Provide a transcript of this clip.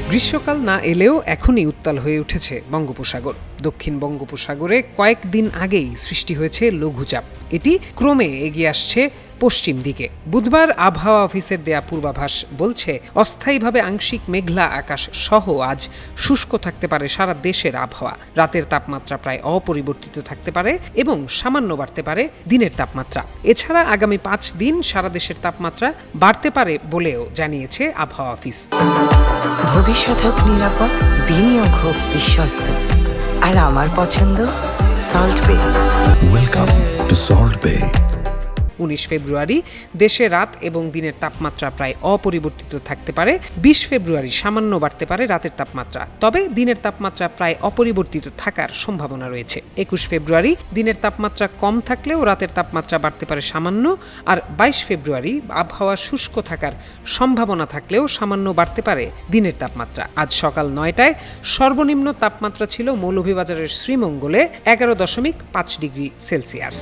গ্রীষ্মকাল না এলেও এখনই উত্তাল হয়ে উঠেছে বঙ্গোপসাগর। দক্ষিণ বঙ্গোপসাগরে কয়েকদিন আগেই সৃষ্টি হয়েছে লঘুচাপ। এটি ক্রমে এগিয়ে আসছে পশ্চিম দিকে। বুধবার আবহাওয়া অফিসের দেয়া পূর্বাভাস বলছে, অস্থায়ীভাবে আংশিক মেঘলা আকাশ সহ আজ শুষ্ক থাকতে পারে সারা দেশের আবহাওয়া। রাতের তাপমাত্রা প্রায় অপরিবর্তিত থাকতে পারে এবং সামান্য বাড়তে পারে দিনের তাপমাত্রা। এছাড়া আগামী 5 দিন সারা দেশের তাপমাত্রা বাড়তে পারে বলেও জানিয়েছে আবহাওয়া অফিস। ভবিষ্যৎ হোক নিরাপদ, বিনিয়োগ হোক বিশ্বস্ত, আর আমার পছন্দ সল্ট বে। ওয়েলকাম টু সল্ট বে। 19 ফেব্রুয়ারি দেশে রাত এবং দিনের তাপমাত্রা প্রায় অপরিবর্তিত থাকতে পারে। 20 ফেব্রুয়ারি সামান্য বাড়তে পারে রাতের তাপমাত্রা, তবে দিনের তাপমাত্রা প্রায় অপরিবর্তিত থাকার সম্ভাবনা রয়েছে। 21 ফেব্রুয়ারি দিনের তাপমাত্রা কম থাকলেও রাতের তাপমাত্রা বাড়তে পারে সামান্য, আর 22 ফেব্রুয়ারি আবহাওয়া শুষ্ক থাকার সম্ভাবনা থাকলেও সামান্য বাড়তে পারে দিনের তাপমাত্রা। আজ সকাল 9টায় সর্বনিম্ন তাপমাত্রা ছিল মৌলভীবাজারের শ্রীমঙ্গলে 11.5 ডিগ্রি সেলসিয়াস।